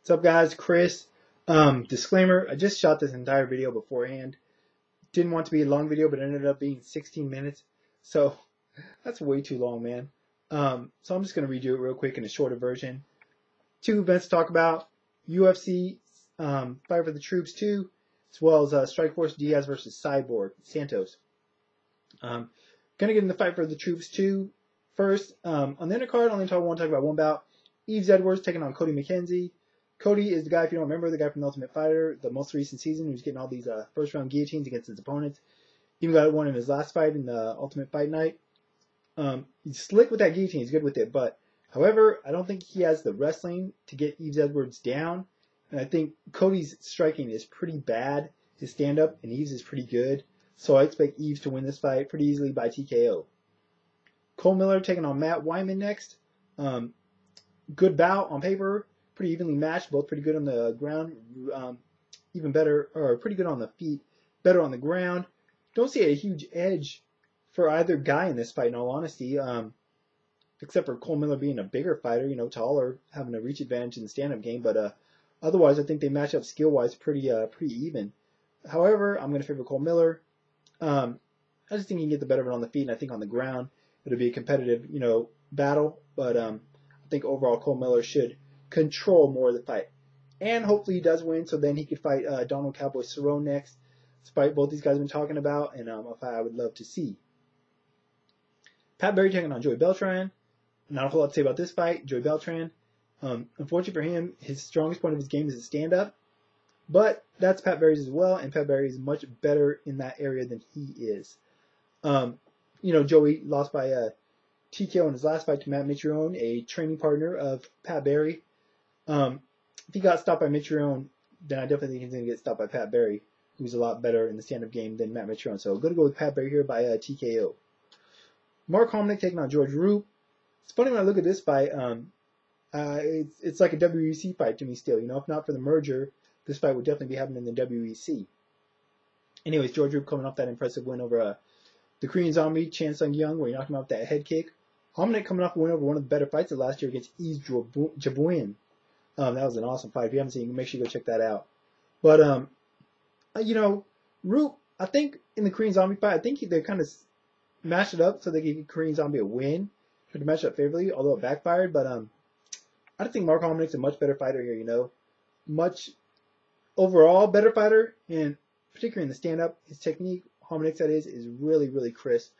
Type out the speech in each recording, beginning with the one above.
What's up, guys? Chris. Disclaimer, I just shot this entire video beforehand. Didn't want to be a long video, but it ended up being 16 minutes. So that's way too long, man. So I'm just going to redo it real quick in a shorter version. Two events to talk about. UFC Fight for the Troops 2, as well as Strikeforce Diaz versus Cyborg, Santos. Going to get into Fight for the Troops 2 first. On the undercard, I want to talk about one bout. Yves Edwards taking on Cody McKenzie. Cody is the guy, if you don't remember, the guy from The Ultimate Fighter, the most recent season, who's getting all these first-round guillotines against his opponents. Even got one in his last fight in the Ultimate Fight Night. He's slick with that guillotine. He's good with it. But, however, I don't think he has the wrestling to get Yves Edwards down. And I think Cody's striking is pretty bad, his stand-up, and Yves is pretty good. So I expect Yves to win this fight pretty easily by TKO. Cole Miller taking on Matt Wyman next. Good bout on paper. Pretty evenly matched, both pretty good on the ground, even better, or pretty good on the feet, better on the ground. Don't see a huge edge for either guy in this fight, in all honesty, except for Cole Miller being a bigger fighter, taller, having a reach advantage in the stand-up game. But otherwise, I think they match up skill-wise pretty even. However, I'm going to favor Cole Miller. I just think he can get the better of it on the feet, and I think on the ground it'll be a competitive, battle. But I think overall Cole Miller should control more of the fight. And hopefully he does win, so then he could fight Donald Cowboy Cerrone next. It's a fight both these guys have been talking about, and a fight I would love to see. Pat Barry taking on Joey Beltran. Not a whole lot to say about this fight. Joey Beltran, unfortunately for him, his strongest point of his game is his stand-up. But that's Pat Barry's as well, and Pat Barry is much better in that area than he is. Joey lost by TKO in his last fight to Matt Mitrione, a training partner of Pat Barry. If he got stopped by Mitrione, then I definitely think he's going to get stopped by Pat Barry, who's a lot better in the stand-up game than Matt Mitrione. So I'm going to go with Pat Barry here by TKO. Mark Hominick taking on George Roop. It's funny when I look at this fight. It's like a WEC fight to me still. If not for the merger, this fight would definitely be happening in the WEC. Anyways, George Roop coming off that impressive win over the Korean Zombie, Chan Sung Young, where he knocked him out with that head kick. Hominick coming off a win over one of the better fights of last year against Yves Jaboyan. That was an awesome fight. If you haven't seen it, make sure you go check that out. But, Roop, I think in the Korean Zombie fight, I think they kind of matched it up so they could give Korean Zombie a win. Tried to match it up favorably, although it backfired. But I think Mark Hominick's a much better fighter here, Much overall better fighter, and particularly in the stand-up. His technique, Hominick's that is really, really crisp.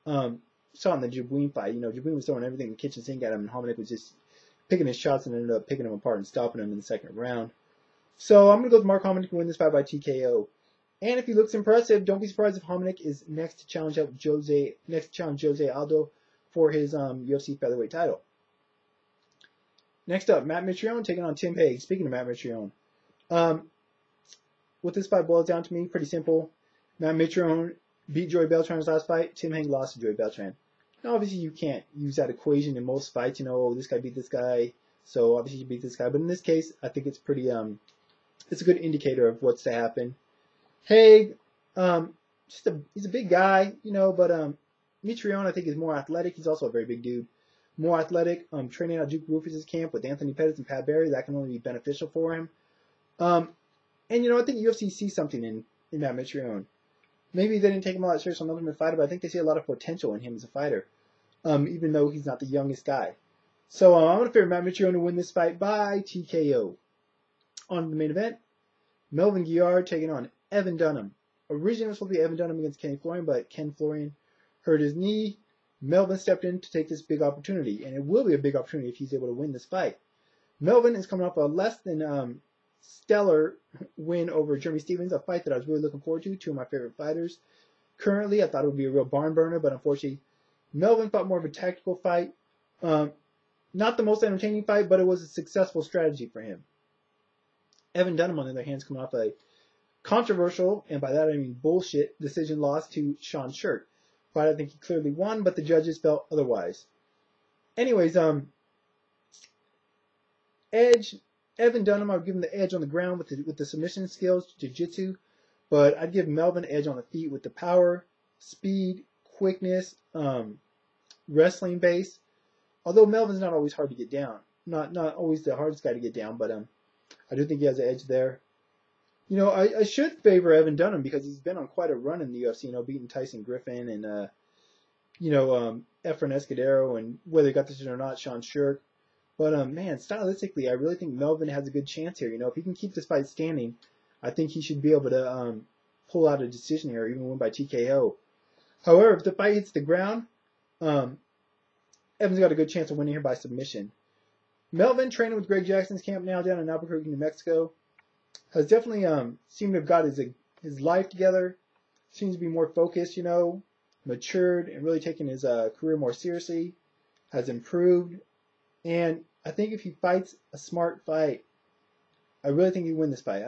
Saw in the Jaboyan fight, Jaboyan was throwing everything in the kitchen sink at him, and Hominick was just picking his shots and ended up picking him apart and stopping him in the second round. So I'm going to go with Mark Hominick to win this fight by TKO. And if he looks impressive, don't be surprised if Hominick is next to challenge Jose Aldo for his UFC featherweight title. Next up, Matt Mitrione taking on Tim Hague. Speaking of Matt Mitrione, what this fight boils down to me, pretty simple. Matt Mitrione beat Joey Beltran's last fight. Tim Hague lost to Joey Beltran. Now, obviously, you can't use that equation in most fights. This guy beat this guy, so obviously you beat this guy. But in this case, I think it's pretty. It's a good indicator of what's to happen. Hague, he's a big guy, but Mitrione I think is more athletic. He's also a very big dude, more athletic. Training at Duke Rufus's camp with Anthony Pettis and Pat Barry, that can only be beneficial for him. And I think UFC sees something in Matt Mitrione. Maybe they didn't take him a lot serious on Ultimate Fighter, but I think they see a lot of potential in him as a fighter, even though he's not the youngest guy. So I'm going to favor Matt Mitrione to win this fight by TKO. On the main event, Melvin Guillard taking on Evan Dunham. Originally it was supposed to be Evan Dunham against Kenny Florian, but Ken Florian hurt his knee. Melvin stepped in to take this big opportunity, and it will be a big opportunity if he's able to win this fight. Melvin is coming off a less than stellar win over Jeremy Stephens, a fight that I was really looking forward to. Two of my favorite fighters. Currently, I thought it would be a real barn burner, but unfortunately, Melvin fought more of a tactical fight. Not the most entertaining fight, but it was a successful strategy for him. Evan Dunham, on the other hand, is coming off a controversial, and by that I mean bullshit, decision loss to Sean Shirt. Fight I think he clearly won, but the judges felt otherwise. Anyways, Evan Dunham, I would give him the edge on the ground with the submission skills, jiu-jitsu, but I'd give Melvin the edge on the feet with the power, speed, quickness, wrestling base. Although Melvin's not always hard to get down, not always the hardest guy to get down, but I do think he has an edge there. You know, I should favor Evan Dunham because he's been on quite a run in the UFC. You know, beating Tyson Griffin and Efren Escudero, and whether he got this or not, Sean Shirk. But man, stylistically, I really think Melvin has a good chance here. You know, if he can keep this fight standing, I think he should be able to pull out a decision here, or even win by TKO. However, if the fight hits the ground, Evan's got a good chance of winning here by submission. Melvin, training with Greg Jackson's camp now down in Albuquerque, New Mexico, has definitely seemed to have got his life together. Seems to be more focused, you know, matured, and really taking his career more seriously. Has improved, and I think if he fights a smart fight, I really think he win this fight.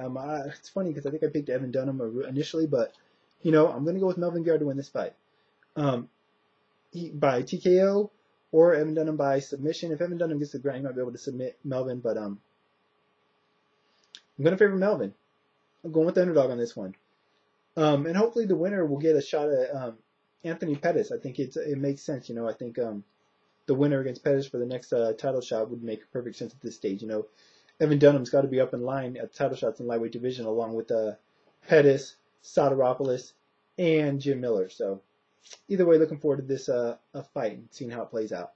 It's funny because I think I picked Evan Dunham initially, but you know, I'm going to go with Melvin Guerrero to win this fight. By TKO or Evan Dunham by submission. If Evan Dunham gets the ground, he might be able to submit Melvin, but I'm going to favor Melvin. I'm going with the underdog on this one. And hopefully the winner will get a shot at Anthony Pettis. I think it makes sense. You know, I think the winner against Pettis for the next title shot would make perfect sense at this stage. You know, Evan Dunham's got to be up in line at title shots in lightweight division along with Pettis, Soteropoulos, and Jim Miller. So either way, looking forward to this fight and seeing how it plays out.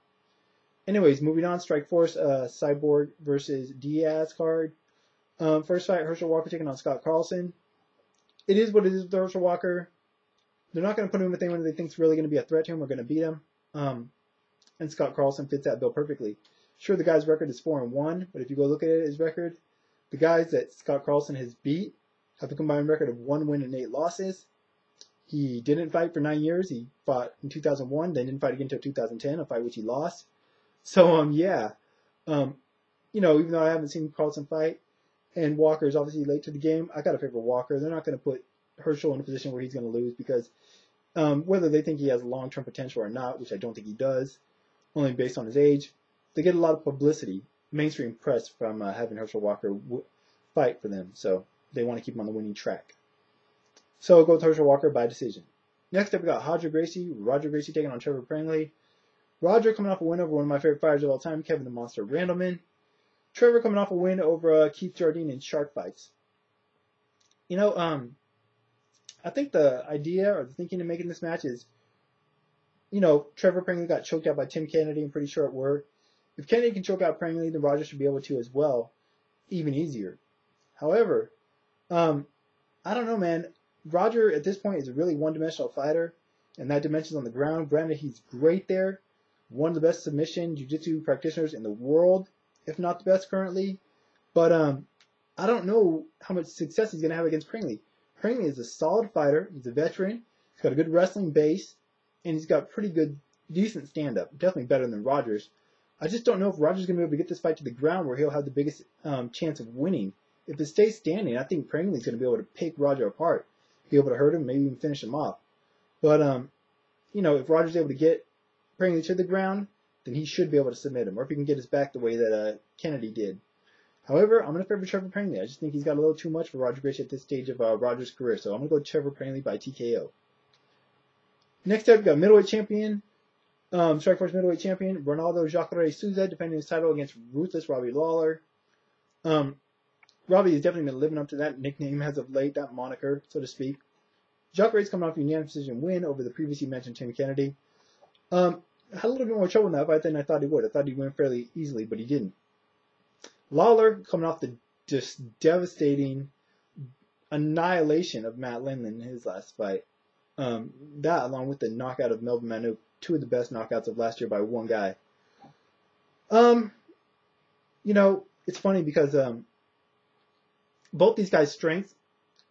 Anyways, moving on, Strikeforce, Cyborg versus Diaz card. First fight, Herschel Walker taking on Scott Carlson. It is what it is with Herschel Walker. They're not going to put him with anyone they think is really going to be a threat to him or going to beat him. And Scott Carlson fits that bill perfectly. Sure, the guy's record is 4-1, but if you go look at his record, the guys that Scott Carlson has beat have a combined record of 1 win and 8 losses. He didn't fight for 9 years. He fought in 2001, then didn't fight again until 2010, a fight which he lost. So, yeah. You know, even though I haven't seen Carlson fight, and Walker is obviously late to the game, I got to favor Walker. They're not going to put Herschel in a position where he's going to lose because whether they think he has long-term potential or not, which I don't think he does, only based on his age, they get a lot of publicity, mainstream press from having Herschel Walker fight for them. So they want to keep him on the winning track. So I'll go with Herschel Walker by decision. Next up, we got Roger Gracie. Roger Gracie taking on Trevor Prangley. Roger coming off a win over one of my favorite fighters of all time, Kevin the Monster Randleman. Trevor coming off a win over Keith Jardine in Shark Fights. You know, I think the idea or the thinking of making this match is, you know, Trevor Prangley got choked out by Tim Kennedy in pretty short word. If Kennedy can choke out Prangley, then Roger should be able to as well, even easier. However, I don't know, man. Roger at this point is a really one-dimensional fighter, and that dimension's on the ground. Granted, he's great there. One of the best submission jiu-jitsu practitioners in the world, if not the best currently. But I don't know how much success he's going to have against Prangley. Prangley is a solid fighter. He's a veteran. He's got a good wrestling base, and he's got pretty good, decent stand-up. Definitely better than Rogers. I just don't know if Rogers is going to be able to get this fight to the ground where he'll have the biggest chance of winning. If it stays standing, I think Prangley's going to be able to pick Roger apart, be able to hurt him, maybe even finish him off. But, you know, if Roger's able to get Prangley to the ground, then he should be able to submit him, or if he can get his back the way that Kennedy did. However, I'm going to favor Trevor Prangley. I just think he's got a little too much for Roger Gracie at this stage of Roger's career, so I'm going to go Trevor Prangley by TKO. Next up, we've got middleweight champion, Strikeforce middleweight champion, Ronaldo Jacare Souza, defending his title against ruthless Robbie Lawler. Robbie has definitely been living up to that nickname as of late, that moniker, so to speak. Jacare's coming off a unanimous decision win over the previously mentioned Tim Kennedy. Had a little bit more trouble in that fight than I thought he would. I thought he'd win fairly easily, but he didn't. Lawler coming off the just devastating annihilation of Matt Lindland in his last fight. That, along with the knockout of Melvin Manu, two of the best knockouts of last year by one guy. You know, it's funny because both these guys' strengths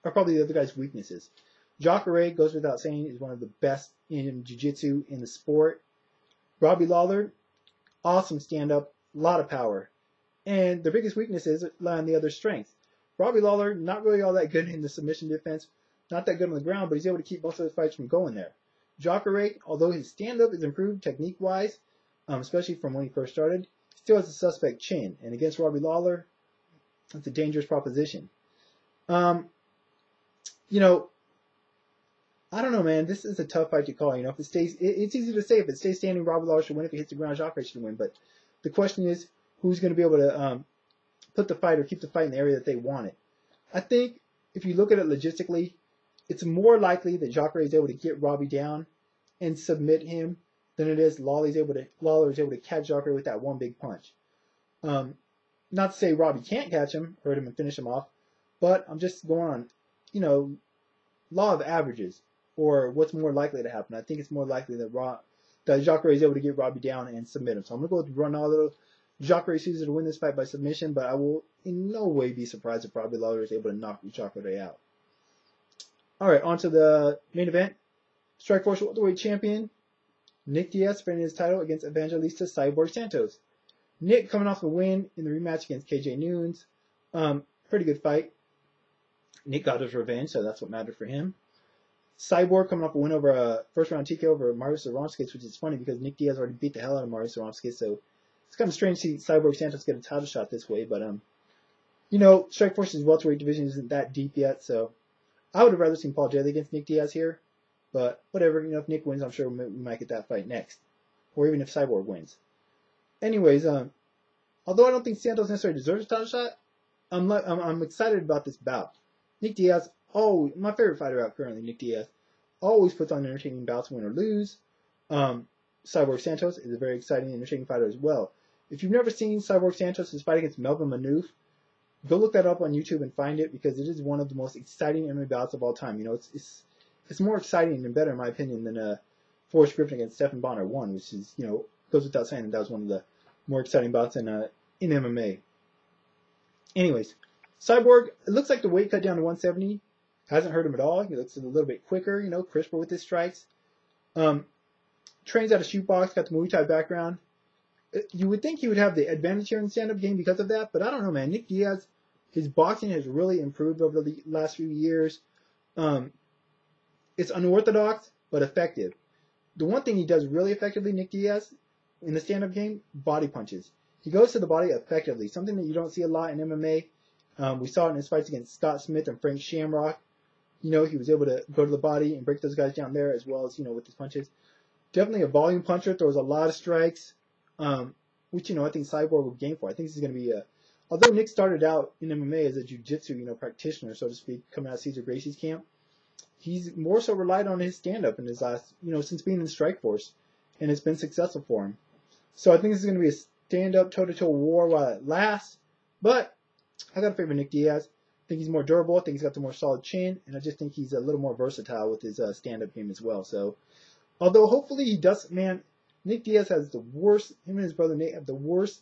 are probably the other guy's weaknesses. Jacare, goes without saying, is one of the best in jiu-jitsu in the sport. Robbie Lawler, awesome stand-up, a lot of power. And their biggest weaknesses lie on the other strengths. Robbie Lawler, not really all that good in the submission defense, not that good on the ground, but he's able to keep most of his fights from going there. Jacare, although his stand-up is improved technique-wise, especially from when he first started, still has a suspect chin. And against Robbie Lawler, that's a dangerous proposition. You know, I don't know, man. This is a tough fight to call. You know, if it stays, it's easy to say if it stays standing, Robbie Lawler should win. If he hits the ground, Jacare should win. But the question is, who's going to be able to put the fight or keep the fight in the area that they want it. I think if you look at it logistically, it's more likely that Jacare is able to get Robbie down and submit him than it is Lawler is able to catch Jacare with that one big punch. Not to say Robbie can't catch him, hurt him, and finish him off, but I'm just going on, you know, law of averages, or what's more likely to happen. I think it's more likely that Jacare is able to get Robbie down and submit him. So I'm going to go with Ronaldo. Jacare chooses to win this fight by submission, but I will in no way be surprised if Robbie Lawler is able to knock Jacare out. All right, on to the main event. Strikeforce welterweight champion Nick Diaz defending his title against Evangelista Cyborg Santos. Nick coming off a win in the rematch against KJ Noons. Pretty good fight. Nick got his revenge, so that's what mattered for him. Cyborg coming off a win over a first-round TKO over Marius Saromskis, which is funny because Nick Diaz already beat the hell out of Marius Saromskis, so it's kind of strange to see Cyborg Santos get a title shot this way, but, you know, Strikeforce's welterweight division isn't that deep yet, so I would have rather seen Paul Daly against Nick Diaz here, but whatever, you know, if Nick wins, I'm sure we might get that fight next, or even if Cyborg wins. Anyways, although I don't think Santos necessarily deserves a title shot, I'm excited about this bout. Nick Diaz, my favorite fighter out currently, Nick Diaz, always puts on entertaining bouts, win or lose. Cyborg Santos is a very exciting, entertaining fighter as well. If you've never seen Cyborg Santos' fight against Melvin Manoof, go look that up on YouTube and find it, because it is one of the most exciting MMA bouts of all time. You know, it's more exciting and better in my opinion than Forrest Griffin against Stephan Bonner 1, which is, you know, goes without saying that was one of the more exciting bouts in MMA. Anyways, Cyborg, it looks like the weight cut down to 170 hasn't hurt him at all. He looks a little bit quicker, you know, crisper with his strikes. Trains out of shootbox, got the Muay Thai background. You would think he would have the advantage here in the stand-up game because of that, but I don't know, man. Nick Diaz, his boxing has really improved over the last few years. It's unorthodox, but effective. The one thing he does really effectively, Nick Diaz, in the stand-up game, body punches. He goes to the body effectively, something that you don't see a lot in MMA. We saw it in his fights against Scott Smith and Frank Shamrock. You know, he was able to go to the body and break those guys down there, as well as, you know, with his punches. Definitely a volume puncher, throws a lot of strikes, which, you know, I think Cyborg will gain for. I think this is going to be although Nick started out in MMA as a jiu-jitsu, you know, practitioner, so to speak, coming out of Cesar Gracie's camp, he's more so relied on his stand-up in his last, you know, since being in Strikeforce, and it's been successful for him. So I think this is going to be a stand-up, toe-to-toe war while it lasts, but I got to favor Nick Diaz. I think he's more durable. I think he's got the more solid chin, and I just think he's a little more versatile with his stand-up game as well. So, although hopefully he does, man, Nick Diaz has the worst, him and his brother Nate have the worst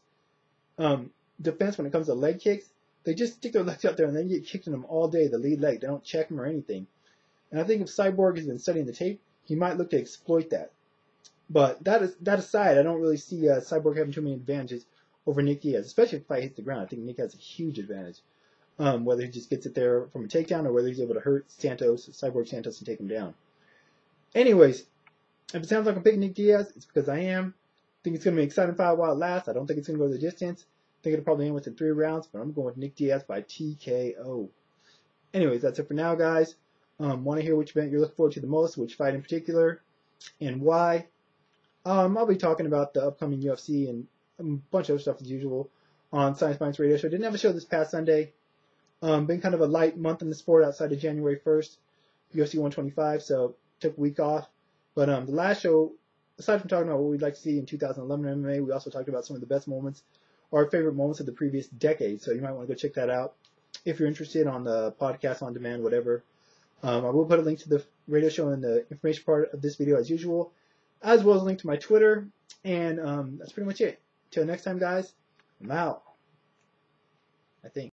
defense when it comes to leg kicks. They just stick their legs out there and they get kicked in them all day, the lead leg. They don't check him or anything. And I think if Cyborg has been studying the tape, he might look to exploit that. But that aside, I don't really see Cyborg having too many advantages over Nick Diaz, especially if the fight hits the ground. I think Nick has a huge advantage. Whether he just gets it there from a takedown or whether he's able to hurt Cyborg Santos, and take him down. Anyways, if it sounds like I'm picking Nick Diaz, it's because I am. I think it's going to be an exciting fight while it lasts. I don't think it's going to go the distance. I think it'll probably end within 3 rounds, but I'm going with Nick Diaz by TKO. Anyways, that's it for now, guys. Want to hear which event you're looking forward to the most, which fight in particular, and why. I'll be talking about the upcoming UFC and a bunch of other stuff as usual on Science Minds Radio Show. Didn't have a show this past Sunday. Been kind of a light month in the sport outside of January 1st, UFC 125, so took a week off. But the last show, aside from talking about what we'd like to see in 2011 MMA, we also talked about some of the best moments, or our favorite moments of the previous decade. So you might want to go check that out if you're interested on the podcast on demand, whatever. I will put a link to the radio show in the information part of this video as usual, as well as a link to my Twitter. And that's pretty much it. Till next time, guys, I'm out, I think.